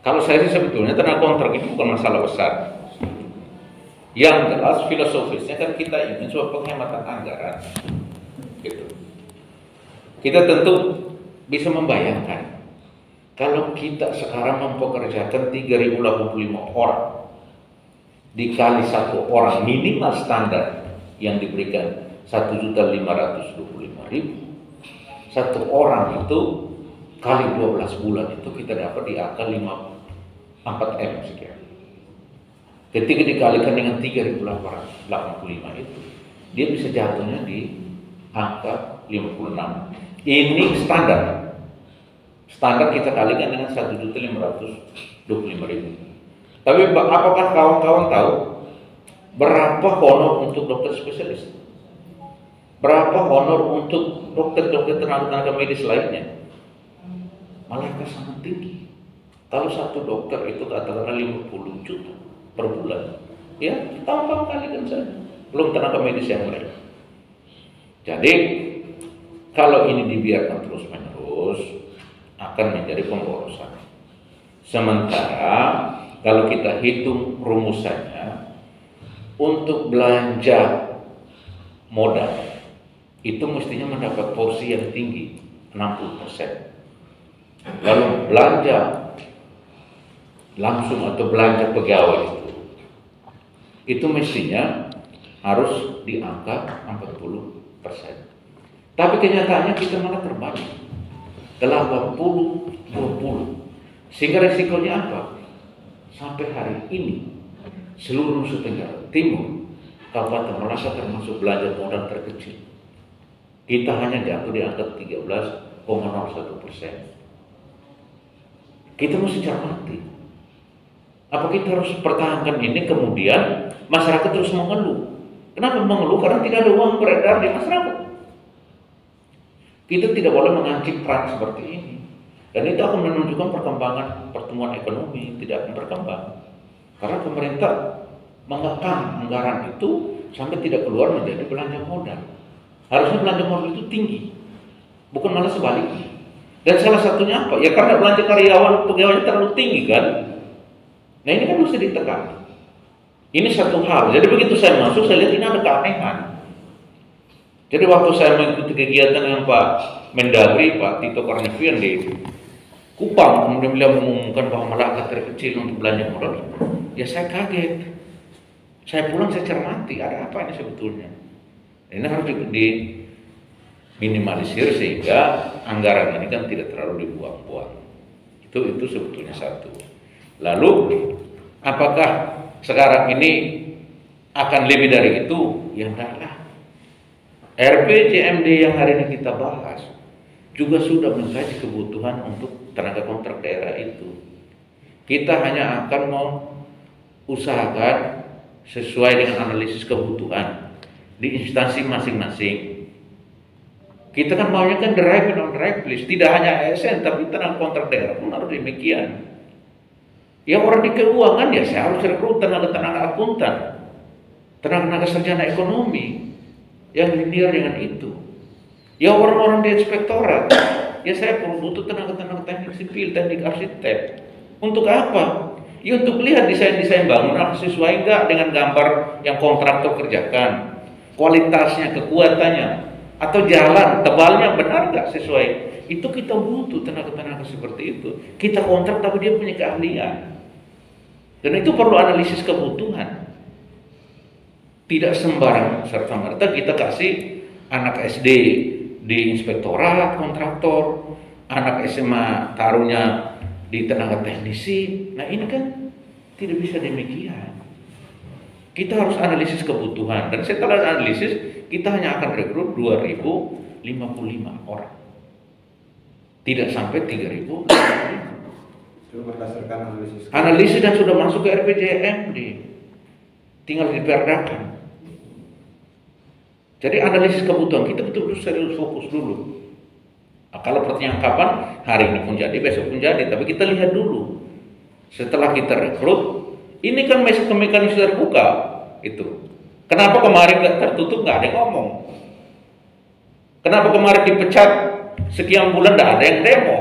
Kalau saya sih sebetulnya tenaga kontrak itu bukan masalah besar. Yang jelas filosofisnya kan kita ingin sebuah penghematan anggaran. Gitu. Kita tentu bisa membayangkan kalau kita sekarang mempekerjakan 3.085 orang dikali satu orang minimal standar yang diberikan 1.525.000, satu orang itu kali 12 bulan itu kita dapat di angka 4M sekian. Ketika dikalikan dengan 3.885 itu, dia bisa jatuhnya di angka 56. Ini standar. Standar kita kalikan dengan 1.525.000. Tapi apakah kawan-kawan tahu berapa honor untuk dokter spesialis? Berapa honor untuk dokter-dokter tenaga medis lainnya? Malah sangat tinggi. Kalau satu dokter itu katakanlah 50 juta per bulan, ya tambah kalikan saja. Belum tenaga medis yang lain. Jadi kalau ini dibiarkan terus-menerus akan menjadi pemborosan. Sementara kalau kita hitung rumusannya, untuk belanja modal itu mestinya mendapat porsi yang tinggi 60%. Lalu belanja langsung atau belanja pegawai itu mestinya harus di angka 40%. Tapi kenyataannya kita malah terbalik 80-20. Sehingga resikonya apa? Sampai hari ini seluruh Nusa Tenggara Timur, Kabupaten Malaka termasuk belanja modal terkecil. Kita hanya jatuh di angka 13,01%. Kita mesti cermati. Apa kita harus pertahankan ini kemudian masyarakat terus mengeluh? Kenapa mengeluh? Karena tidak ada uang beredar di masyarakat. Kita tidak boleh mengancik peran seperti ini. Dan itu akan menunjukkan perkembangan pertumbuhan ekonomi tidak akan berkembang. Karena pemerintah mengekang anggaran itu sampai tidak keluar menjadi belanja modal. Harusnya belanja modal itu tinggi, bukan malah sebaliknya. Dan salah satunya apa? Ya karena belanja karyawan pegawainya terlalu tinggi kan. Nah ini kan mesti ditekan. Ini satu hal. Jadi begitu saya masuk, saya lihat ini ada keanehan. Jadi waktu saya mengikuti kegiatan yang Pak Mendagri, Pak Tito Karnavian di Kupang, kemudian beliau mengumumkan bahwa Malaka terkecil untuk belanja modal, ya saya kaget. Saya pulang, saya cermati, ada apa ini sebetulnya? Ini harus diminimalisir sehingga anggaran ini kan tidak terlalu dibuang-buang. Itu sebetulnya satu. Lalu, apakah sekarang ini akan lebih dari itu? Ya enggak lah. RPJMD yang hari ini kita bahas juga sudah mengkaji kebutuhan untuk tenaga kontrak daerah itu. Kita hanya akan mau usahakan sesuai dengan analisis kebutuhan di instansi masing-masing. Kita kan maunya kan direct non direct list, tidak hanya ASN tapi tenaga kontrak daerah pun harus demikian. Ya orang di keuangan ya saya harus rekrut tenaga akuntan, tenaga sarjana ekonomi yang linear dengan itu. Ya orang-orang di inspektorat, ya saya perlu butuh tenaga teknik sipil, teknik arsitek. Untuk apa? Ya untuk lihat desain-desain bangunan sesuai enggak dengan gambar yang kontraktor kerjakan, kualitasnya, kekuatannya, atau jalan tebalnya benar nggak sesuai. Itu kita butuh tenaga-tenaga seperti itu. Kita kontrak tapi dia punya keahlian. Dan itu perlu analisis kebutuhan. Tidak sembarang serta-merta kita kasih anak SD di inspektorat kontraktor, anak SMA taruhnya di tenaga teknisi. Nah ini kan tidak bisa demikian. Kita harus analisis kebutuhan. Dan setelah analisis kita hanya akan rekrut 2.055 orang. Tidak sampai 3.000. Itu berdasarkan analisis dan sudah masuk ke RPJMD. Tinggal diperdakan. Jadi analisis kebutuhan kita betul-betul serius fokus dulu. Nah, kalau pertanyaan kapan, hari ini pun jadi, besok pun jadi, tapi kita lihat dulu. Setelah kita rekrut, ini kan mekanisme terbuka itu. Kenapa kemarin nggak tertutup, nggak ada yang ngomong? Kenapa kemarin dipecat sekian bulan nggak ada yang demo?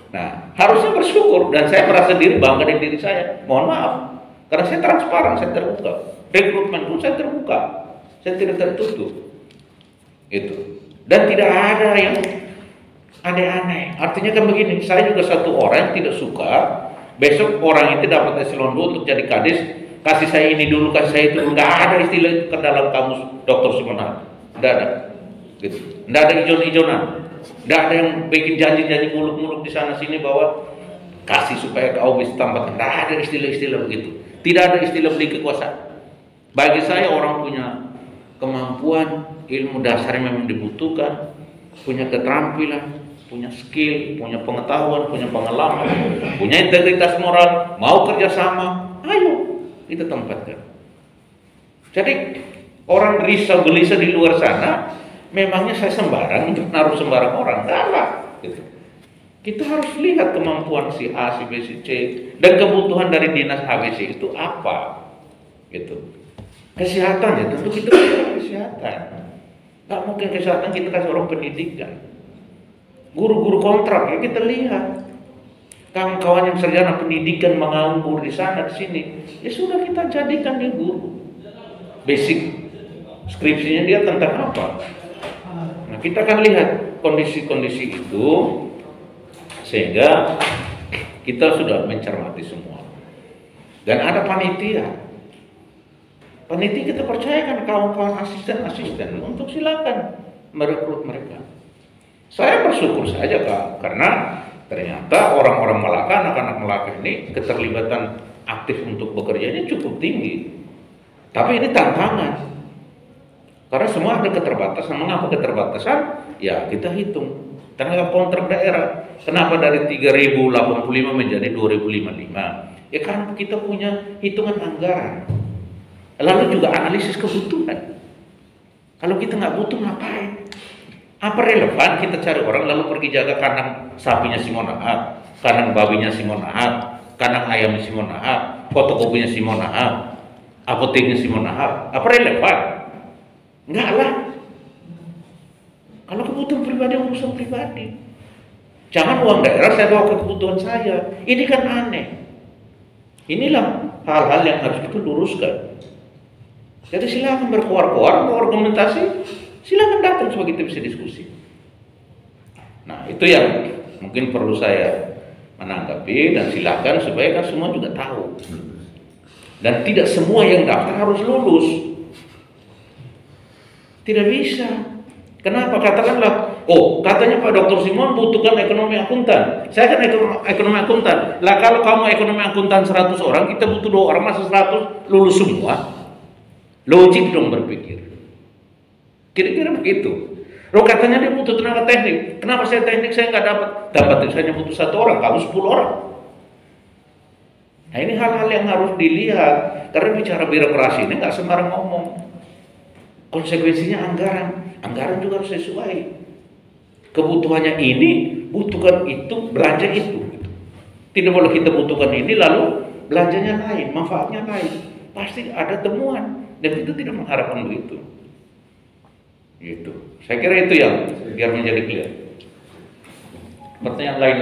Nah, harusnya bersyukur dan saya merasa diri bangga dengan diri saya. Mohon maaf, karena saya transparan, saya terbuka. Rekrutmen pun saya terbuka, saya tidak tertutup. Itu. Dan tidak ada yang aneh-aneh. Artinya kan begini, saya juga satu orang yang tidak suka besok orang itu dapat eselon 2 untuk jadi kadis, kasih saya ini dulu, kasih saya itu dulu. Nggak ada istilah itu ke dalam kamus Dr. Simonang. Nggak ada. Gitu. Nggak ada ijon-ijonan. Nggak ada yang bikin janji-janji muluk-muluk di sana sini bahwa kasih supaya kau bisa tambah. Nggak ada istilah-istilah begitu. Tidak ada istilah beli kekuasaan. Bagi saya orang punya kemampuan, ilmu dasar yang memang dibutuhkan, punya keterampilan, punya skill, punya pengetahuan, punya pengalaman, punya integritas moral, mau kerjasama, ayo kita tempatkan. Jadi orang risau gelisah di luar sana, memangnya saya sembarang untuk naruh sembarang orang, enggak gitu. Kita harus lihat kemampuan si A, si B, si C, dan kebutuhan dari dinas ABC itu apa, gitu. Kesehatan ya tentu kita punya kesehatan. Nggak mungkin kesehatan kita kasih orang pendidikan. Guru-guru kontrak ya kita lihat. Kawan-kawan yang sarjana pendidikan menganggur di sana di sini, ya sudah kita jadikan dia guru. Basic skripsinya dia tentang apa? Nah kita akan lihat kondisi-kondisi itu sehingga kita sudah mencermati semua. Dan ada panitia. Panitia kita percayakan kawan-kawan asisten-asisten untuk silakan merekrut mereka. Saya bersyukur saja Kak, karena ternyata orang-orang Melaka, anak-anak Melaka ini keterlibatan aktif untuk bekerjanya cukup tinggi. Tapi ini tantangan. Karena semua ada keterbatasan. Mengapa keterbatasan? Ya kita hitung. Tenaga kontrak daerah. Kenapa dari 3.085 menjadi 2.055? Ya karena kita punya hitungan anggaran. Lalu juga analisis kebutuhan. Kalau kita nggak butuh ngapain? Apa relevan kita cari orang lalu pergi jaga kandang sapinya si Monahat, kandang babinya si Monahat, kandang ayamnya si Monahat, fotokopinya si Monahat, apoteknya si Monahat? Apa relevan? Enggak lah. Kalau kebutuhan pribadi, urusan pribadi. Jangan uang daerah saya bawa ke kebutuhan saya. Ini kan aneh. Inilah hal-hal yang harus kita luruskan. Jadi silakan berkoar-koar, mau argumentasi, silakan datang supaya kita bisa diskusi. Nah itu yang mungkin perlu saya menanggapi dan silakan supaya kan semua juga tahu. Dan tidak semua yang daftar harus lulus. Tidak bisa. Kenapa? Katakanlah, oh katanya Pak Dr. Simon butuhkan ekonomi akuntan. Saya kan ekonomi akuntan. Lah kalau kamu ekonomi akuntan 100 orang, kita butuh 2 orang, masa 100 lulus semua? Logik dong berpikir. Kira-kira begitu. Loh katanya dia butuh tenaga teknik. Kenapa saya teknik saya nggak dapat? Dapat saya hanya butuh 1 orang, kamu 10 orang. Nah ini hal-hal yang harus dilihat. Karena bicara birokrasi ini nggak sembarang ngomong. Konsekuensinya anggaran juga harus sesuai. Kebutuhannya ini, butuhkan itu, belanja itu. Tidak boleh kita butuhkan ini lalu belanjanya lain, manfaatnya lain. Pasti ada temuan. Dan itu tidak mengharapkan begitu. Gitu. Saya kira itu yang biar menjadi clear. Pertanyaan lain.